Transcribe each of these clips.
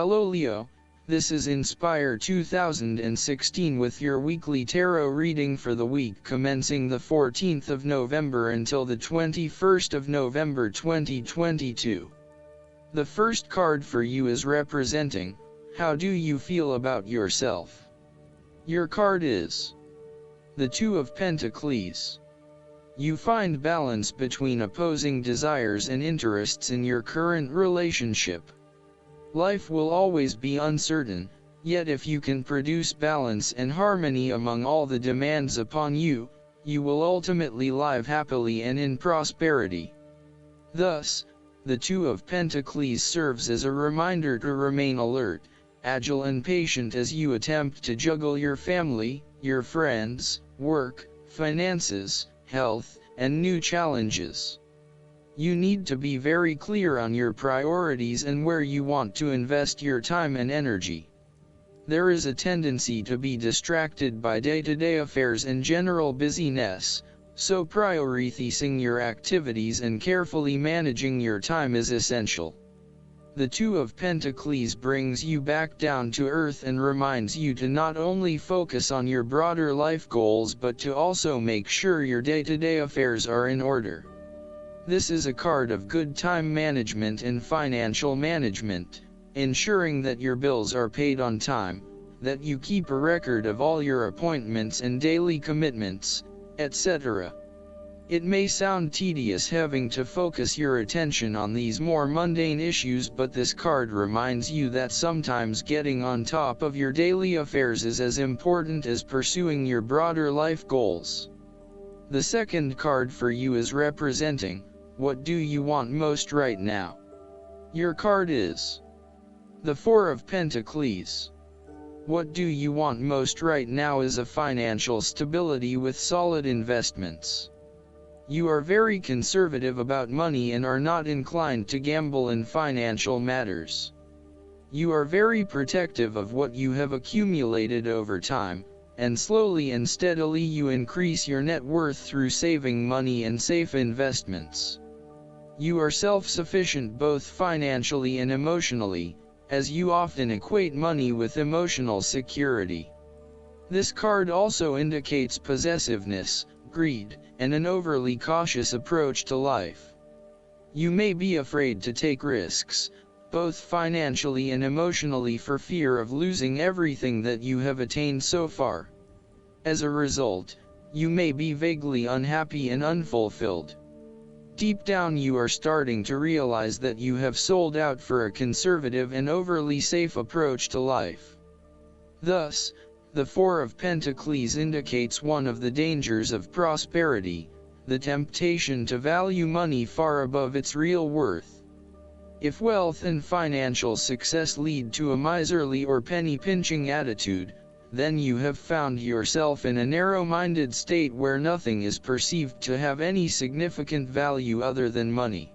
Hello Leo, this is Inspire 2016 with your weekly tarot reading for the week commencing the 14th of November until the 21st of November 2022. The first card for you is representing, how do you feel about yourself? Your card is the Two of Pentacles. You find balance between opposing desires and interests in your current relationship. Life will always be uncertain, yet if you can produce balance and harmony among all the demands upon you, you will ultimately live happily and in prosperity. Thus, the Two of Pentacles serves as a reminder to remain alert, agile and patient as you attempt to juggle your family, your friends, work, finances, health, and new challenges. You need to be very clear on your priorities and where you want to invest your time and energy. There is a tendency to be distracted by day-to-day affairs and general busyness, so prioritizing your activities and carefully managing your time is essential. The Two of Pentacles brings you back down to earth and reminds you to not only focus on your broader life goals but to also make sure your day-to-day affairs are in order. This is a card of good time management and financial management, ensuring that your bills are paid on time, that you keep a record of all your appointments and daily commitments, etc. It may sound tedious having to focus your attention on these more mundane issues, but this card reminds you that sometimes getting on top of your daily affairs is as important as pursuing your broader life goals. The second card for you is representing, what do you want most right now? Your card is the Four of Pentacles. What do you want most right now is a financial stability with solid investments. You are very conservative about money and are not inclined to gamble in financial matters. You are very protective of what you have accumulated over time, and slowly and steadily you increase your net worth through saving money and safe investments. You are self-sufficient both financially and emotionally, as you often equate money with emotional security. This card also indicates possessiveness, greed, and an overly cautious approach to life. You may be afraid to take risks, both financially and emotionally, for fear of losing everything that you have attained so far. As a result, you may be vaguely unhappy and unfulfilled. Deep down you are starting to realize that you have sold out for a conservative and overly safe approach to life. Thus, the Four of Pentacles indicates one of the dangers of prosperity, the temptation to value money far above its real worth. If wealth and financial success lead to a miserly or penny-pinching attitude, then you have found yourself in a narrow-minded state where nothing is perceived to have any significant value other than money.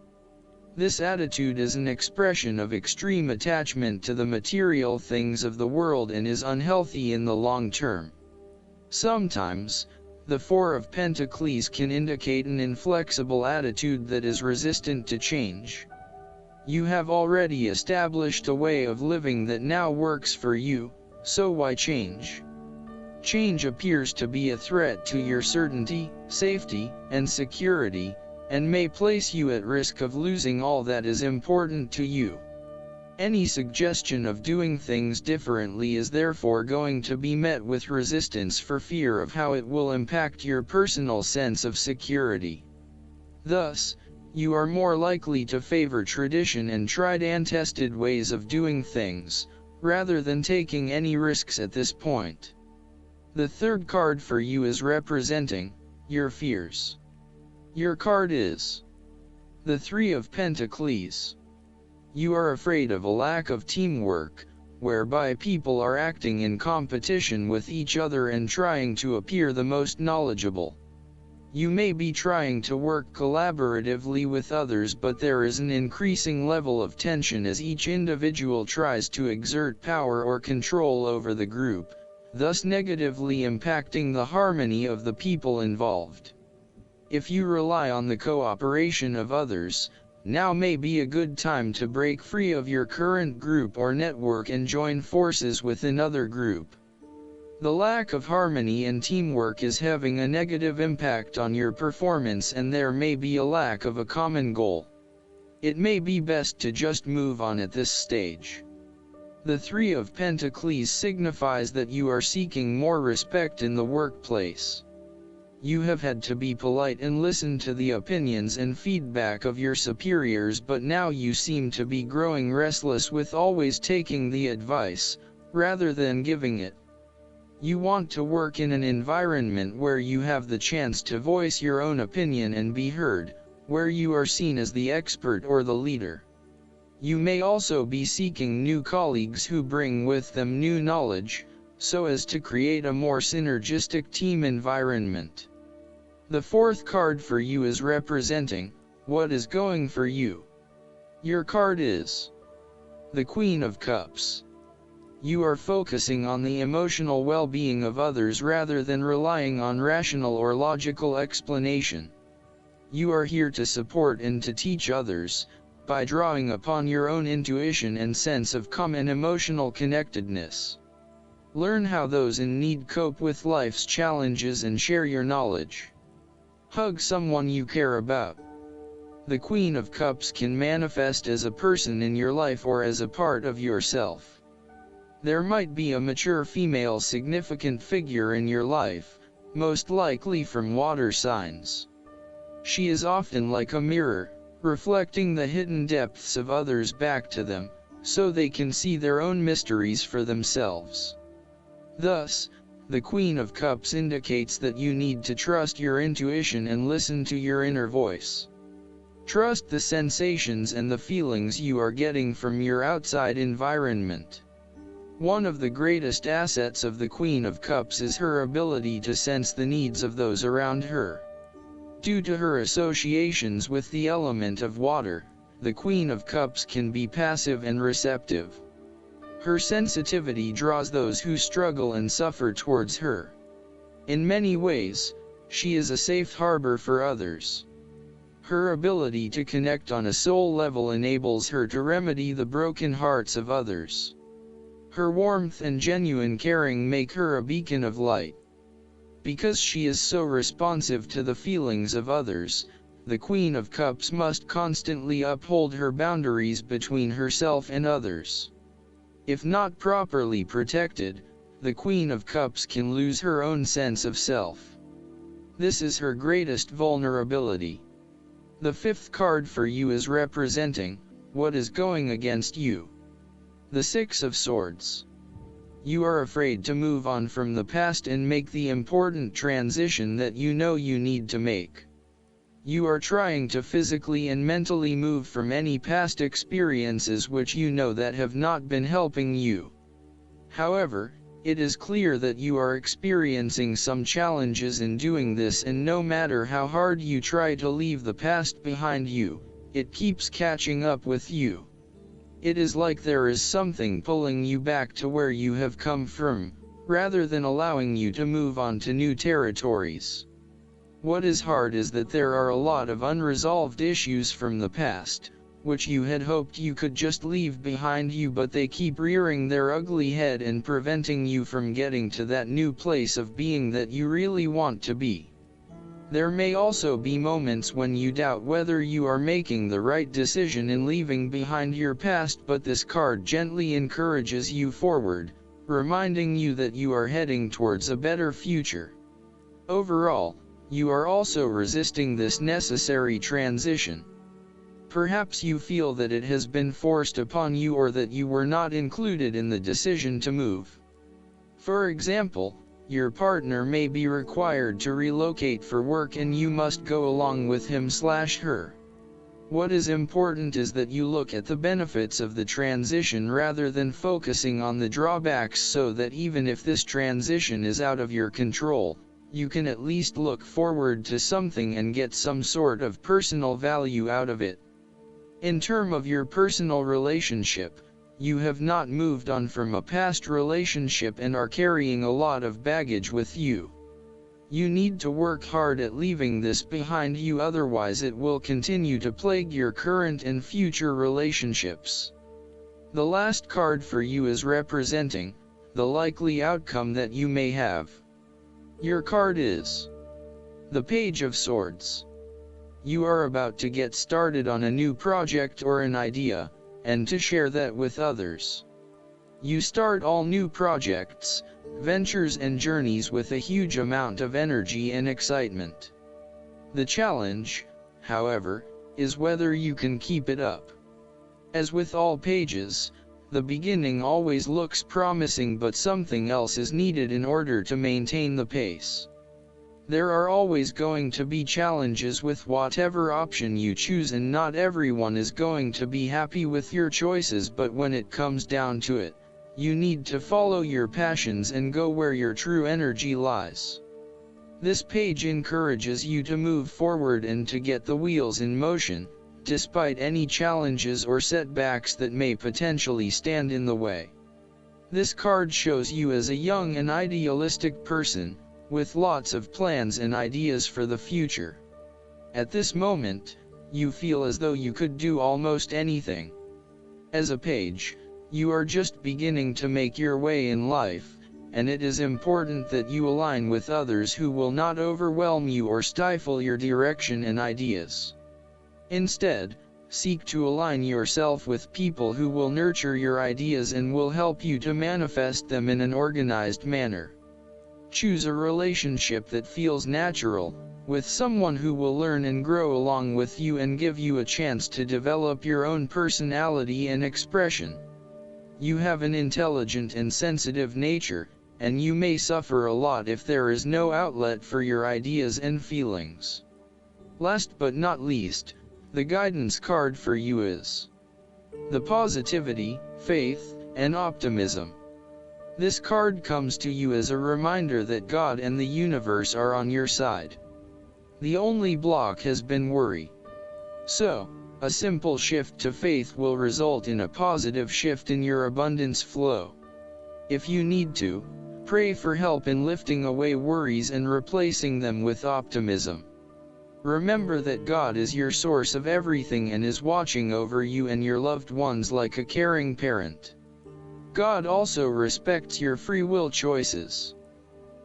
This attitude is an expression of extreme attachment to the material things of the world and is unhealthy in the long term. Sometimes, the Four of Pentacles can indicate an inflexible attitude that is resistant to change. You have already established a way of living that now works for you, so why change? Change appears to be a threat to your certainty, safety, and security, and may place you at risk of losing all that is important to you. Any suggestion of doing things differently is therefore going to be met with resistance for fear of how it will impact your personal sense of security. Thus, you are more likely to favor tradition and tried and tested ways of doing things, rather than taking any risks at this point. The third card for you is representing your fears. Your card is the Three of Pentacles. You are afraid of a lack of teamwork, whereby people are acting in competition with each other and trying to appear the most knowledgeable. You may be trying to work collaboratively with others, but there is an increasing level of tension as each individual tries to exert power or control over the group, thus negatively impacting the harmony of the people involved. If you rely on the cooperation of others, Now may be a good time to break free of your current group or network and join forces with another group. The lack of harmony and teamwork is having a negative impact on your performance, and there may be a lack of a common goal. It may be best to just move on at this stage. The Three of Pentacles signifies that you are seeking more respect in the workplace. You have had to be polite and listen to the opinions and feedback of your superiors, but now you seem to be growing restless with always taking the advice, rather than giving it. You want to work in an environment where you have the chance to voice your own opinion and be heard, where you are seen as the expert or the leader. You may also be seeking new colleagues who bring with them new knowledge, so as to create a more synergistic team environment. The fourth card for you is representing what is going for you. Your card is the Queen of Cups. You are focusing on the emotional well-being of others rather than relying on rational or logical explanation. You are here to support and to teach others, by drawing upon your own intuition and sense of common emotional connectedness. Learn how those in need cope with life's challenges and share your knowledge. Hug someone you care about. The Queen of Cups can manifest as a person in your life or as a part of yourself. There might be a mature female significant figure in your life, most likely from water signs. She is often like a mirror, reflecting the hidden depths of others back to them, so they can see their own mysteries for themselves. Thus, the Queen of Cups indicates that you need to trust your intuition and listen to your inner voice. Trust the sensations and the feelings you are getting from your outside environment. One of the greatest assets of the Queen of Cups is her ability to sense the needs of those around her. Due to her associations with the element of water, the Queen of Cups can be passive and receptive. Her sensitivity draws those who struggle and suffer towards her. In many ways, she is a safe harbor for others. Her ability to connect on a soul level enables her to remedy the broken hearts of others. Her warmth and genuine caring make her a beacon of light. Because she is so responsive to the feelings of others, the Queen of Cups must constantly uphold her boundaries between herself and others. If not properly protected, the Queen of Cups can lose her own sense of self. This is her greatest vulnerability. The fifth card for you is representing what is going against you. The Six of Swords. You are afraid to move on from the past and make the important transition that you know you need to make. You are trying to physically and mentally move from any past experiences which you know that have not been helping you. However, it is clear that you are experiencing some challenges in doing this, and no matter how hard you try to leave the past behind you, it keeps catching up with you. It is like there is something pulling you back to where you have come from, rather than allowing you to move on to new territories. What is hard is that there are a lot of unresolved issues from the past, which you had hoped you could just leave behind you, but they keep rearing their ugly head and preventing you from getting to that new place of being that you really want to be. There may also be moments when you doubt whether you are making the right decision in leaving behind your past, but this card gently encourages you forward, reminding you that you are heading towards a better future. Overall, you are also resisting this necessary transition. Perhaps you feel that it has been forced upon you, or that you were not included in the decision to move. For example, your partner may be required to relocate for work and you must go along with him/her. What is important is that you look at the benefits of the transition rather than focusing on the drawbacks, so that even if this transition is out of your control, you can at least look forward to something and get some sort of personal value out of it. In terms of your personal relationship, you have not moved on from a past relationship and are carrying a lot of baggage with you. You need to work hard at leaving this behind you, otherwise it will continue to plague your current and future relationships. The last card for you is representing the likely outcome that you may have. Your card is the Page of Swords. You are about to get started on a new project or an idea, and to share that with others. You start all new projects, ventures and journeys with a huge amount of energy and excitement. The challenge, however, is whether you can keep it up. As with all pages, the beginning always looks promising, but something else is needed in order to maintain the pace. There are always going to be challenges with whatever option you choose, and not everyone is going to be happy with your choices, but when it comes down to it, you need to follow your passions and go where your true energy lies. This page encourages you to move forward and to get the wheels in motion, despite any challenges or setbacks that may potentially stand in the way. This card shows you as a young and idealistic person, with lots of plans and ideas for the future. At this moment, you feel as though you could do almost anything. As a page, you are just beginning to make your way in life, and it is important that you align with others who will not overwhelm you or stifle your direction and ideas. Instead, seek to align yourself with people who will nurture your ideas and will help you to manifest them in an organized manner. Choose a relationship that feels natural, with someone who will learn and grow along with you and give you a chance to develop your own personality and expression. You have an intelligent and sensitive nature, and you may suffer a lot if there is no outlet for your ideas and feelings. Last but not least, the guidance card for you is the Positivity, Faith, and Optimism. This card comes to you as a reminder that God and the universe are on your side. The only block has been worry. So, a simple shift to faith will result in a positive shift in your abundance flow. If you need to, pray for help in lifting away worries and replacing them with optimism. Remember that God is your source of everything and is watching over you and your loved ones like a caring parent. God also respects your free will choices.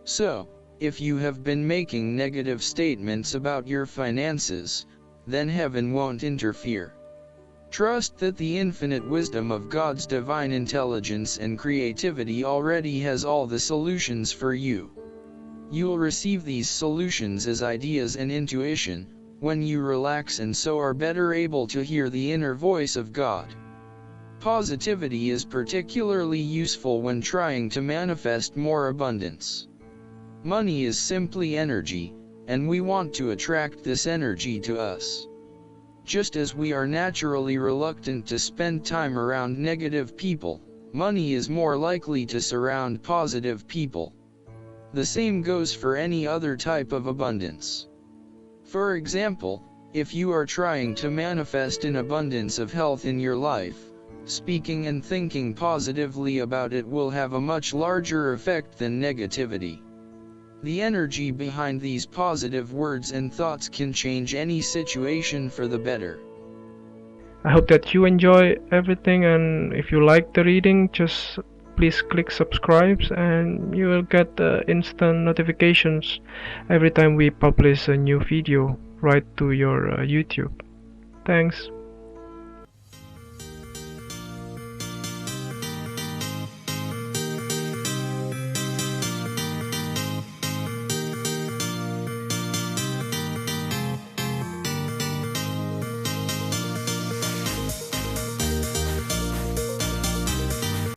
So, if you have been making negative statements about your finances, then heaven won't interfere. Trust that the infinite wisdom of God's divine intelligence and creativity already has all the solutions for you. You'll receive these solutions as ideas and intuition, when you relax and so are better able to hear the inner voice of God. Positivity is particularly useful when trying to manifest more abundance. Money is simply energy, and we want to attract this energy to us. Just as we are naturally reluctant to spend time around negative people, money is more likely to surround positive people. The same goes for any other type of abundance. For example, if you are trying to manifest an abundance of health in your life, speaking and thinking positively about it will have a much larger effect than negativity. The energy behind these positive words and thoughts can change any situation for the better. I hope that you enjoy everything, and if you like the reading, just please click subscribe and you will get instant notifications every time we publish a new video right to your YouTube. Thanks.